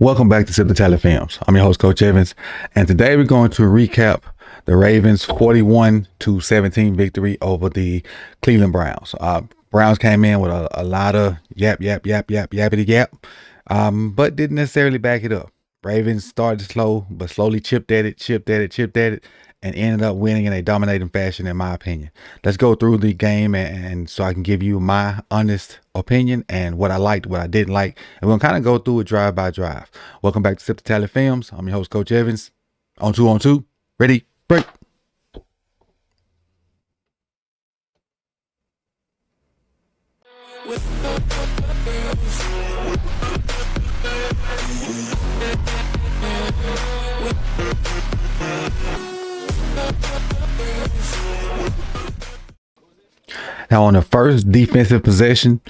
Welcome back to Sip the Tally Films. I'm your host, Coach Evans, and today we're going to recap the Ravens' 41-17 victory over the Cleveland Browns. Browns came in with a lot of yappity yap, but didn't necessarily back it up. Ravens started slow, but slowly chipped at it, and ended up winning in a dominating fashion, in my opinion. Let's go through the game and so I can give you my honest opinion and what I liked, what I didn't like. And we're gonna kind of go through it drive by drive. Welcome back to Sip the Tally Films. I'm your host, Coach Evans. On two. Ready, break. Now, on the first defensive possession,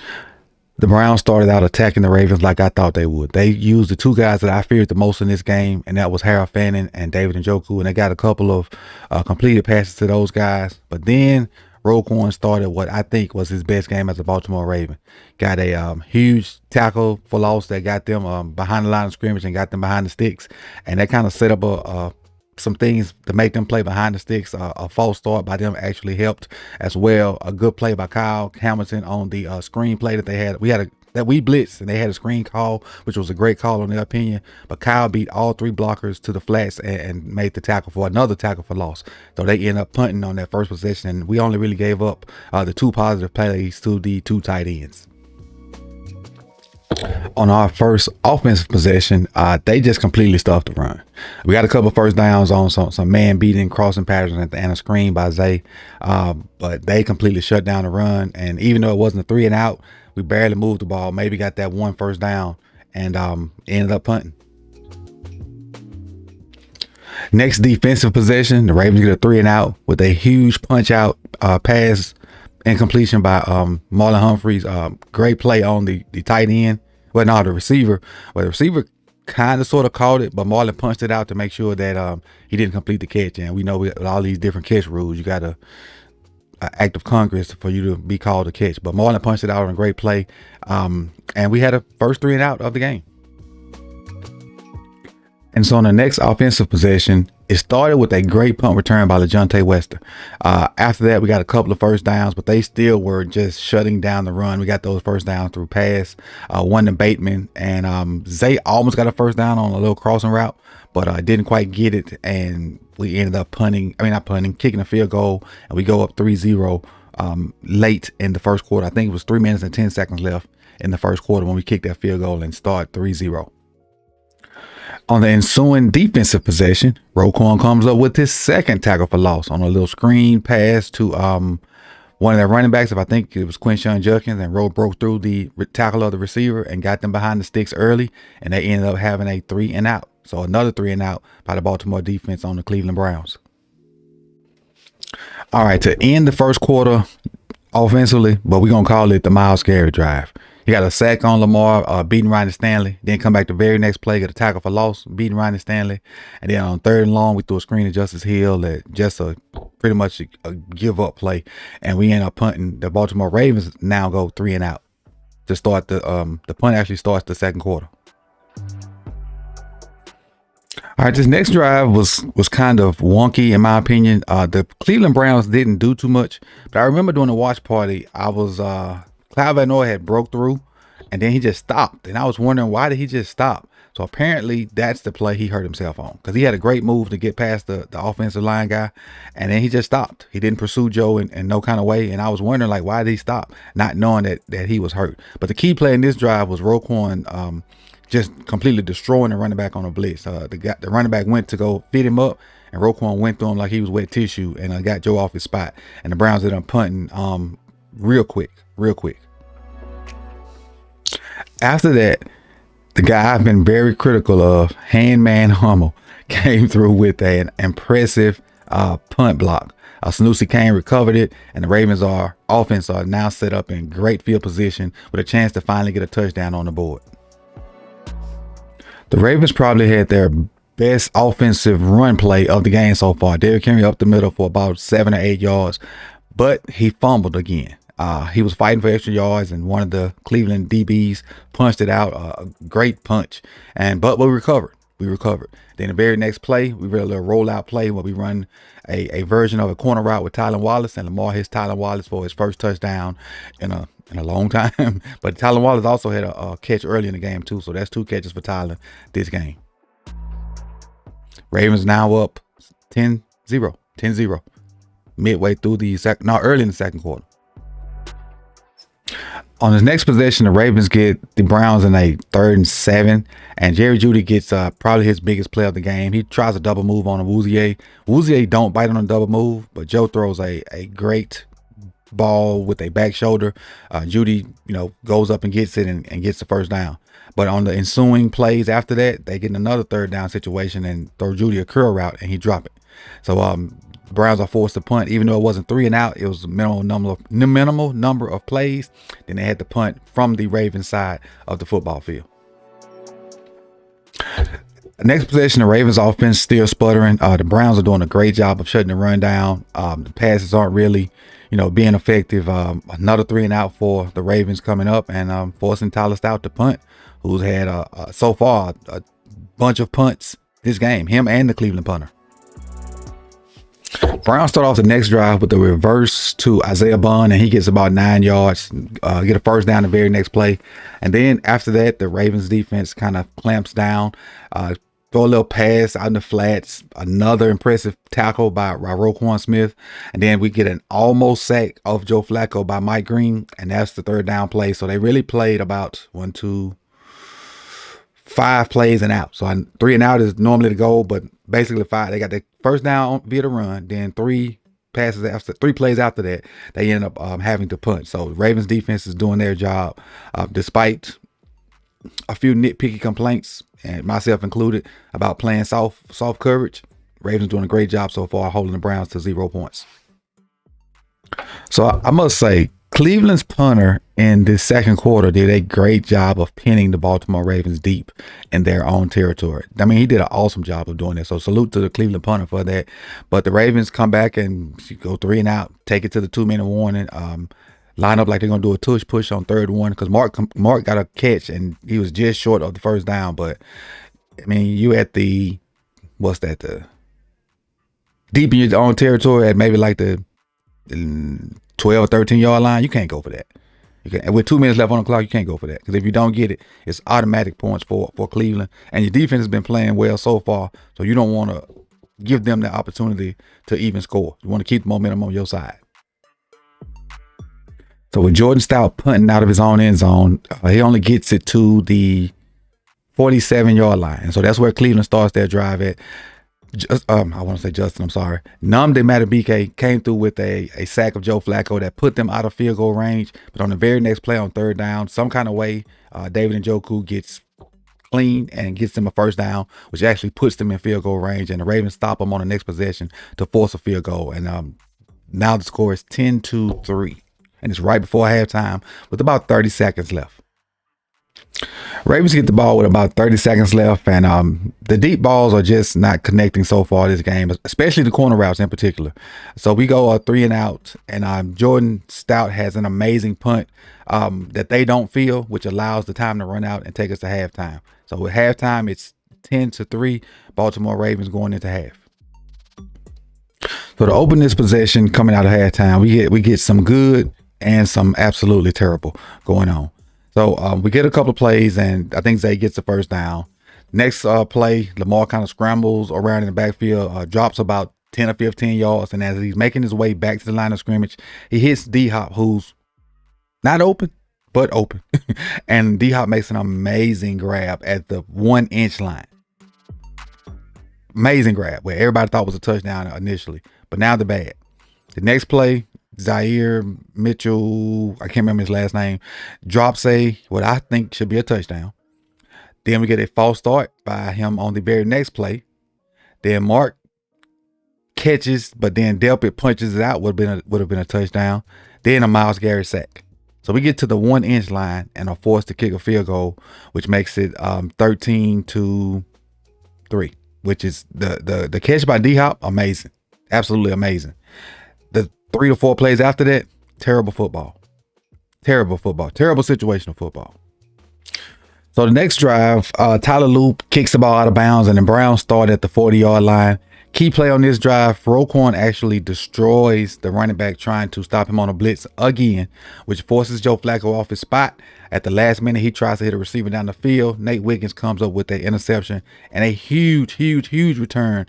the Browns started out attacking the Ravens like I thought they would. They used the two guys that I feared the most in this game, and that was Harold Fanning and David Njoku, and they got a couple of completed passes to those guys. But then Roquan started what I think was his best game as a Baltimore Raven. Got a huge tackle for loss that got them behind the line of scrimmage and got them behind the sticks, and that kind of set up some things to make them play behind the sticks. A false start by them actually helped as well. A good play by Kyle Hamilton on the screen play that they had. We blitzed and they had a screen call, which was a great call in their opinion. But Kyle beat all three blockers to the flats and made the tackle for another tackle for loss. So they end up punting on that first possession, and we only really gave up the two positive plays to the two tight ends. On our first offensive possession, they just completely stuffed the run. We got a couple first downs on some man beating crossing patterns and a screen by Zay, but they completely shut down the run. And even though it wasn't a 3 and out, we barely moved the ball. Maybe got that one first down and ended up punting. Next defensive possession, the Ravens get a 3 and out with a huge punch out pass incompletion by Marlon Humphreys. Great play on the tight end. Well, no, the receiver. Well, the receiver kind of sort of caught it, but Marlon punched it out to make sure that he didn't complete the catch. And we know with all these different catch rules, you got a act of Congress for you to be called a catch. But Marlon punched it out on a great play, and we had a first 3 and out of the game. And so on the next offensive possession, it started with a great punt return by LeJontay Wester. After that, we got a couple of first downs, but they still were just shutting down the run. We got those first downs through pass, one to Bateman, and Zay almost got a first down on a little crossing route, but didn't quite get it, and we ended up kicking a field goal, and we go up 3-0 late in the first quarter. I think it was 3 minutes and 10 seconds left in the first quarter when we kicked that field goal and start 3-0. On the ensuing defensive possession, Roquan comes up with his second tackle for loss on a little screen pass to one of their running backs. If I think it was Quinshon Judkins, and Rowe broke through the tackle of the receiver and got them behind the sticks early, and they ended up having a 3 and out. So another 3 and out by the Baltimore defense on the Cleveland Browns. All right, to end the first quarter offensively, but we're going to call it the Miles Garrett drive. He got a sack on Lamar, beating Ronnie Stanley. Then come back the very next play, get a tackle for loss, beating Ronnie Stanley. And then on 3rd and long, we threw a screen to Justice Hill that just pretty much a give-up play. And we end up punting. The Baltimore Ravens now go 3 and out to start the punt actually starts the second quarter. All right, this next drive was kind of wonky in my opinion. The Cleveland Browns didn't do too much, but I remember during the watch party, I was Cloud Van Noy had broke through, and then he just stopped, and I was wondering why did he just stop. So apparently that's the play he hurt himself on, because he had a great move to get past the offensive line guy, and then he just stopped. He didn't pursue Joe in no kind of way, and I was wondering, like, why did he stop, not knowing that he was hurt. But the key play in this drive was Roquan just completely destroying the running back on a blitz. The running back went to go fit him up, and Roquan went through him like he was wet tissue, and got Joe off his spot. And the Browns ended up punting real quick. After that, the guy I've been very critical of, Handman Hummel, came through with an impressive punt block. Sanusi Kane recovered it, and the Ravens offense are now set up in great field position with a chance to finally get a touchdown on the board. The Ravens probably had their best offensive run play of the game so far. Derrick Henry up the middle for about 7 or 8 yards, but he fumbled again. He was fighting for extra yards, and one of the Cleveland DBs punched it out. A great punch, but we recovered. We recovered. Then the very next play, we ran a little rollout play where we run a version of a corner route with Tylen Wallace, and Lamar hits Tylen Wallace for his first touchdown in a long time. But Tylen Wallace also had a catch early in the game too, so that's 2 catches for Tylen this game. Ravens now up 10-0, 10-0, midway through early in the second quarter. On his next possession, the Ravens get the Browns in a 3rd and 7, and Jerry Jeudy gets probably his biggest play of the game. He tries a double move on Awuzie. Awuzie don't bite on a double move, but Joe throws a great ball with a back shoulder. Jeudy, goes up and gets it and gets the first down. But on the ensuing plays after that, they get in another 3rd down situation and throw Jeudy a curl route, and he drop it. So the Browns are forced to punt, even though it wasn't 3 and out. It was a minimal number of plays. Then they had to punt from the Ravens side of the football field. Next possession, the Ravens offense still sputtering. The Browns are doing a great job of shutting the run down. The passes aren't really, being effective. Another 3 and out for the Ravens coming up, and forcing Tyler Stout to punt, who's had so far a bunch of punts this game. Him and the Cleveland punter. Browns start off the next drive with the reverse to Isaiah Bond, and he gets about 9 yards, get a first down the very next play. And then after that, the Ravens defense kind of clamps down, throw a little pass out in the flats, another impressive tackle by Roquan Smith. And then we get an almost sack of Joe Flacco by Mike Green, and that's the 3rd down play. So they really played about 5 plays and out. So 3 and out is normally the goal, but basically 5. They got the first down via the run, then 3 plays after that, they end up having to punt. So the Ravens defense is doing their job, despite a few nitpicky complaints, and myself included, about playing soft coverage. Ravens doing a great job so far, holding the Browns to 0 points. So I must say, Cleveland's punter in this second quarter did a great job of pinning the Baltimore Ravens deep in their own territory. I mean, he did an awesome job of doing that. So salute to the Cleveland punter for that. But the Ravens come back and go 3 and out, take it to the 2-minute warning, line up like they're going to do a tush push on 3rd one, because Mark got a catch and he was just short of the first down. But I mean, you at the deep in your own territory at maybe like the 12 or 13 yard line, you can't go for that. And with 2 minutes left on the clock, you can't go for that, because if you don't get it, it's automatic points for Cleveland. And your defense has been playing well so far, so you don't want to give them the opportunity to even score. You want to keep the momentum on your side. So with Jordan Stout punting out of his own end zone, he only gets it to the 47-yard line. And so that's where Cleveland starts their drive at. I want to say Justin, I'm sorry. Nnamdi Madubuike came through with a sack of Joe Flacco that put them out of field goal range. But on the very next play on 3rd down, some kind of way, David Njoku gets clean and gets them a first down, which actually puts them in field goal range. And the Ravens stop them on the next possession to force a field goal. And now the score is 10-3. And it's right before halftime with about 30 seconds left. Ravens get the ball with about 30 seconds left, and the deep balls are just not connecting so far this game, especially the corner routes in particular. So we go 3 and out, and Jordan Stout has an amazing punt that they don't feel, which allows the time to run out and take us to halftime. So with halftime, it's 10-3, Baltimore Ravens going into half. So to open this possession coming out of halftime, we get some good and some absolutely terrible going on. So we get a couple of plays, and I think Zay gets the first down. Next play, Lamar kind of scrambles around in the backfield, drops about 10 or 15 yards, and as he's making his way back to the line of scrimmage, he hits D-Hop, who's not open, but open. And D-Hop makes an amazing grab at the 1-inch line. Amazing grab, where everybody thought was a touchdown initially, but now the bad. The next play, Zaire Mitchell, I can't remember his last name, drops what I think should be a touchdown. Then we get a false start by him on the very next play. Then Mark catches, but then Delpit punches it out, would have been a touchdown. Then a Myles Garrett sack. So we get to the 1-inch line and are forced to kick a field goal, which makes it 13-3, which is the catch by D-Hop, amazing. Absolutely amazing. The 3 to 4 plays after that, terrible football. Terrible football. Terrible situational football. So the next drive, Tyler Loop kicks the ball out of bounds, and the Browns start at the 40-yard line. Key play on this drive, Roquan actually destroys the running back trying to stop him on a blitz again, which forces Joe Flacco off his spot. At the last minute, he tries to hit a receiver down the field. Nate Wiggins comes up with an interception and a huge return,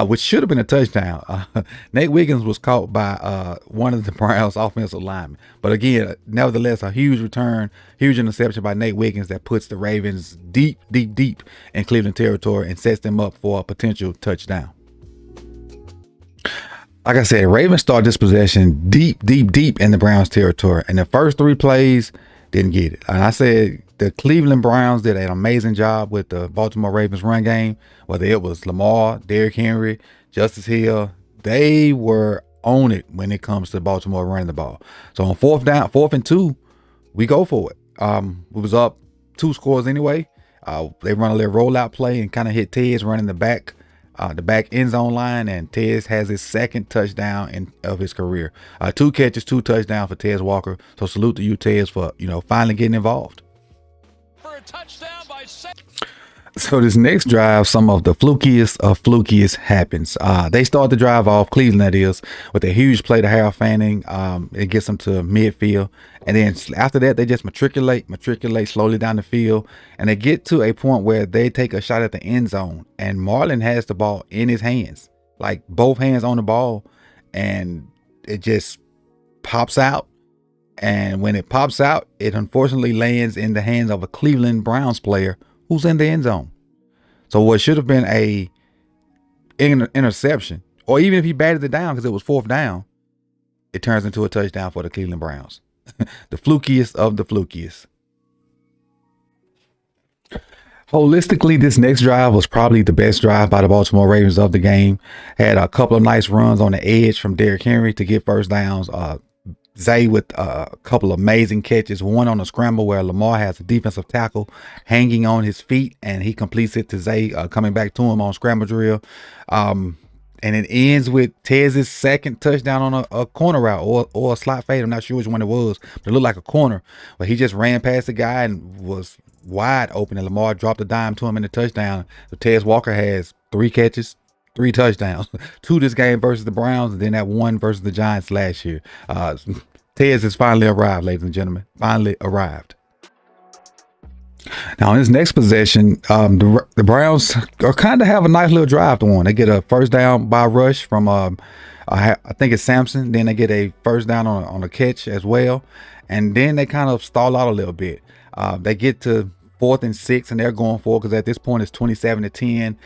which should have been a touchdown. Nate Wiggins was caught by one of the Browns offensive linemen. But again, nevertheless, a huge return, huge interception by Nate Wiggins that puts the Ravens deep in Cleveland territory and sets them up for a potential touchdown. Like I said, Ravens start this possession deep in the Browns territory. And the first 3 plays didn't get it. And I said the Cleveland Browns did an amazing job with the Baltimore Ravens run game, whether it was Lamar, Derrick Henry, Justice Hill. They were on it when it comes to Baltimore running the ball. So on 4th and 2, we go for it. We was up 2 scores anyway. They run a little rollout play and kind of hit Ted's running the back end zone line, and Tez has his second touchdown of his career. 2 catches, 2 touchdowns for Tez Walker. So salute to you, Tez, for finally getting involved. For a touchdown by So this next drive, some of the flukiest of flukiest happens. They start the drive off, Cleveland that is, with a huge play to Harold Fanning. It gets them to midfield. And then after that, they just matriculate slowly down the field. And they get to a point where they take a shot at the end zone. And Marlon has the ball in his hands, like both hands on the ball. And it just pops out. And when it pops out, it unfortunately lands in the hands of a Cleveland Browns player who's in the end zone. So what should have been a interception, or even if he batted it down because it was 4th down, it turns into a touchdown for the Cleveland Browns. The flukiest of the flukiest. Holistically, this next drive was probably the best drive by the Baltimore Ravens of the game. Had a couple of nice runs on the edge from Derrick Henry to get first downs. Zay with a couple of amazing catches, one on a scramble where Lamar has a defensive tackle hanging on his feet, and he completes it to Zay coming back to him on scramble drill. And it ends with Tez's second touchdown on a corner route or a slot fade. I'm not sure which one it was, but it looked like a corner. But he just ran past the guy and was wide open, and Lamar dropped a dime to him in the touchdown. So Tez Walker has 3 catches, 3 touchdowns, 2 this game versus the Browns, and then that 1 versus the Giants last year. Tez has finally arrived, ladies and gentlemen. Finally arrived. Now, in this next possession, the Browns are kind of have a nice little drive to one. They get a first down by rush from, I think it's Sampson. Then they get a first down on a catch as well. And then they kind of stall out a little bit. They get to 4th and 6, and they're going for it because at this point it's 27-10.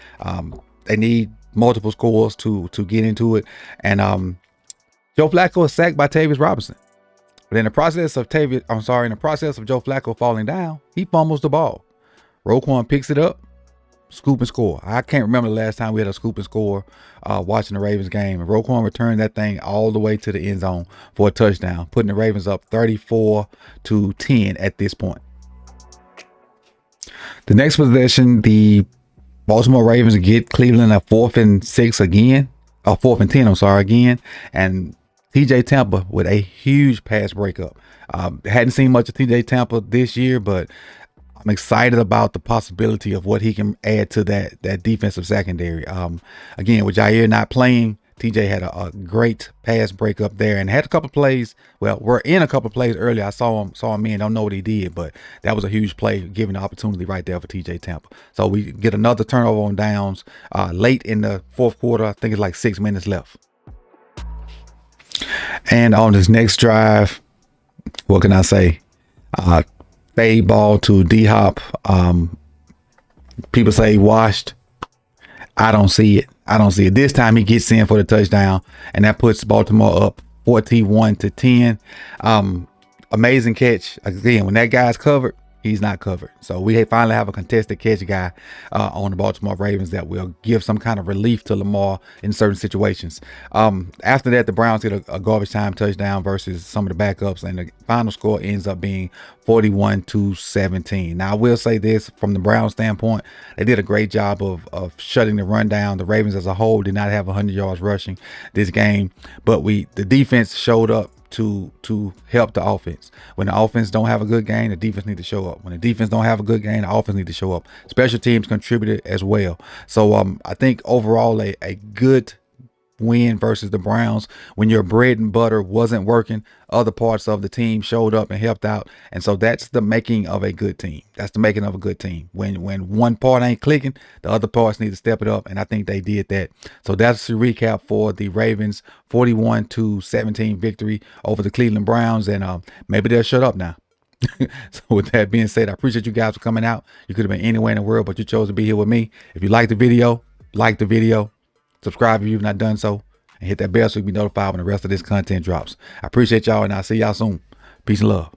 They need multiple scores to get into it. And Joe Flacco is sacked by Tavius Robinson. But in the process of Joe Flacco falling down, he fumbles the ball. Roquan picks it up, scoop and score. I can't remember the last time we had a scoop and score watching the Ravens game. And Roquan returned that thing all the way to the end zone for a touchdown, putting the Ravens up 34-10 at this point. The next possession, the Baltimore Ravens get Cleveland a 4th and 6 again, 4th and 10, again. And TJ Tampa with a huge pass breakup. Hadn't seen much of TJ Tampa this year, but I'm excited about the possibility of what he can add to that defensive secondary. Again, with Jair not playing, TJ had a great pass breakup there and had a couple plays. Well, we're in a couple plays earlier. I saw him in. Don't know what he did, but that was a huge play, giving the opportunity right there for TJ Tampa. So we get another turnover on downs late in the 4th quarter. I think it's like 6 minutes left. And on this next drive, what can I say? Fade ball to D-Hop. People say washed. I don't see it. This time he gets in for the touchdown, and that puts Baltimore up 41-10. Amazing catch. Again, when that guy's covered, he's not covered. So we finally have a contested catch guy on the Baltimore Ravens that will give some kind of relief to Lamar in certain situations. After that, the Browns get a garbage time touchdown versus some of the backups, and the final score ends up being 41-17. Now, I will say this from the Browns standpoint, they did a great job of shutting the run down. The Ravens as a whole did not have 100 yards rushing this game, but the defense showed up to help the offense. When the offense don't have a good game, the defense need to show up. When the defense don't have a good game, the offense need to show up. Special teams contributed as well. So I think overall a good win versus the Browns. When your bread and butter wasn't working, other parts of the team showed up and helped out. And so that's the making of a good team. That's the making of a good team. When one part ain't clicking, the other parts need to step it up. And I think they did that. So that's the recap for the Ravens 41-17 victory over the Cleveland Browns. And maybe they'll shut up now. So with that being said, I appreciate you guys for coming out. You could have been anywhere in the world, but you chose to be here with me. If you like the video, like the video. Subscribe if you've not done so, and hit that bell so you can be notified when the rest of this content drops. I appreciate y'all, and I'll see y'all soon. Peace and love.